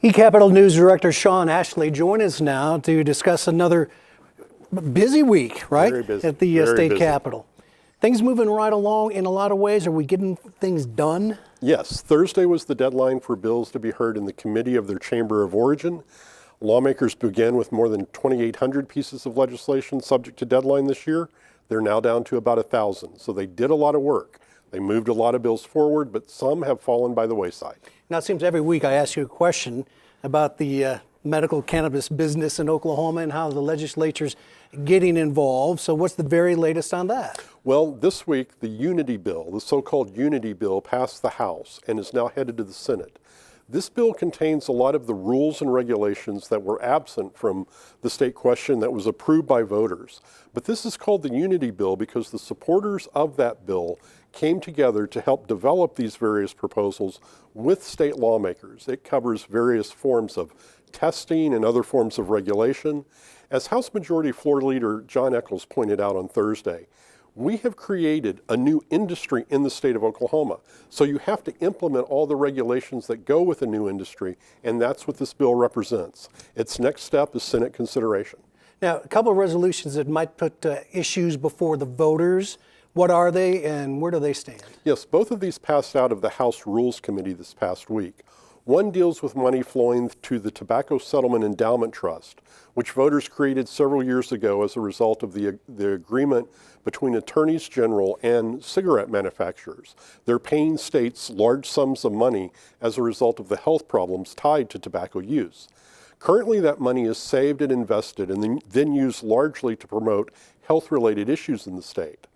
eCapitol News Director Sean Ashley joins us now to discuss another busy week, right? Very busy. At the Very state busy. capitol. Things moving right along in a lot of ways. Are we getting things done? Yes, Thursday was the deadline for bills to be heard in the committee of their chamber of origin. Lawmakers began with more than 2,800 pieces of legislation subject to deadline this year. They're now down to about 1,000. So they did a lot of work. They moved a lot of bills forward, but some have fallen by the wayside. Now, it seems every week I ask you a question about the medical cannabis business in Oklahoma and how the legislature's getting involved. So what's the very latest on that? Well, this week, the Unity Bill, the so-called Unity Bill, passed the House and is now headed to the Senate. This bill contains a lot of the rules and regulations that were absent from the state question that was approved by voters. But this is called the Unity Bill because the supporters of that bill came together to help develop these various proposals with state lawmakers. It covers various forms of testing and other forms of regulation. As House Majority Floor Leader John Eccles pointed out on Thursday, we have created a new industry in the state of Oklahoma. So you have to implement all the regulations that go with a new industry, and that's what this bill represents. Its next step is Senate consideration. Now, a couple of resolutions that might put issues before the voters. What are they and where do they stand? Yes, both of these passed out of the House Rules Committee this past week. One deals with money flowing to the Tobacco Settlement Endowment Trust, which voters created several years ago as a result of the agreement between attorneys general and cigarette manufacturers. They're paying states large sums of money as a result of the health problems tied to tobacco use. Currently, that money is saved and invested and then used largely to promote health-related issues in the state.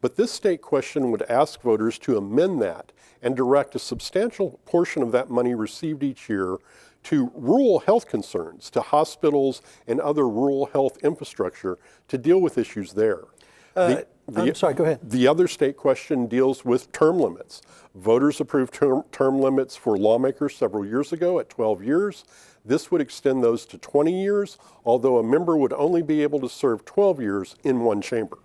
But this state question would ask voters to amend that and direct a substantial portion of that money received each year to rural health concerns, to hospitals and other rural health infrastructure to deal with issues there. I'm sorry, go ahead. The other state question deals with term limits. Voters approved term limits for lawmakers several years ago at 12 years. This would extend those to 20 years, although a member would only be able to serve 12 years in one chamber.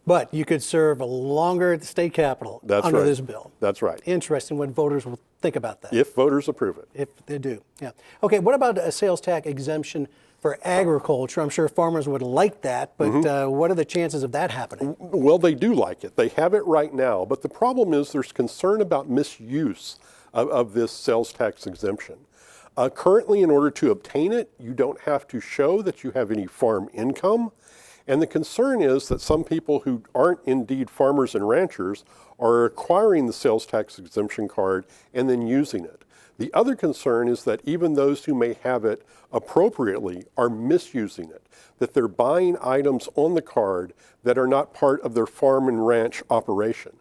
But you could serve longer at the state capitol under this bill. That's right. Interesting what voters will think about that. If voters approve it. If they do, yeah. Okay, what about a sales tax exemption for agriculture? I'm sure farmers would like that, but what are the chances of that happening? Well, they do like it. They have it right now, but the problem is there's concern about misuse of this sales tax exemption. Currently, in order to obtain it, you don't have to show that you have any farm income. And the concern is that some people who aren't indeed farmers and ranchers are acquiring the sales tax exemption card and then using it. The other concern is that even those who may have it appropriately are misusing it, that they're buying items on the card that are not part of their farm and ranch operation.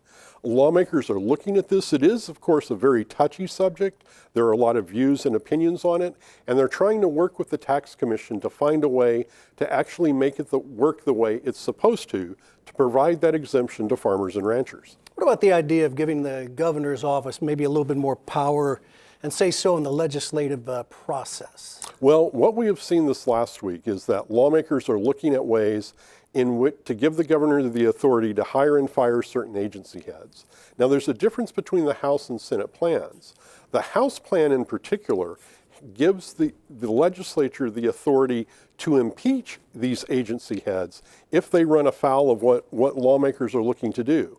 Lawmakers are looking at this. It is, of course, a very touchy subject. There are a lot of views and opinions on it, and they're trying to work with the Tax Commission to find a way to actually make it work the way it's supposed to provide that exemption to farmers and ranchers. What about the idea of giving the governor's office maybe a little bit more power and say so in the legislative process? Well, what we have seen this last week is that lawmakers are looking at ways in which to give the governor the authority to hire and fire certain agency heads. Now, there's a difference between the House and Senate plans. The House plan in particular gives the legislature the authority to impeach these agency heads if they run afoul of what lawmakers are looking to do.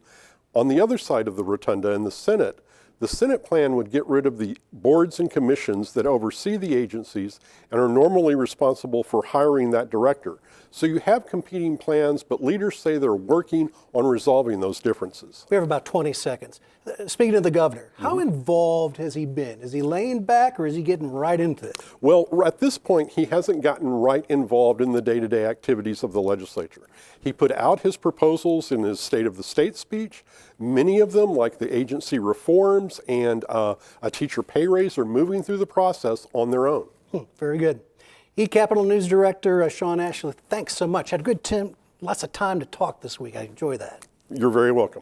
On the other side of the rotunda in the Senate plan would get rid of the boards and commissions that oversee the agencies and are normally responsible for hiring that director. So you have competing plans, but leaders say they're working on resolving those differences. We have about 20 seconds. Speaking of the governor, how involved has he been? Is he laying back or is he getting right into it? Well, at this point, he hasn't gotten right involved in the day-to-day activities of the legislature. He put out his proposals in his State of the State speech. Many of them, like the agency reforms and a teacher pay raise, are moving through the process on their own. Very good. eCapitol News Director Sean Ashley, thanks so much. Had a good time, lots of time to talk this week. I enjoy that. You're very welcome.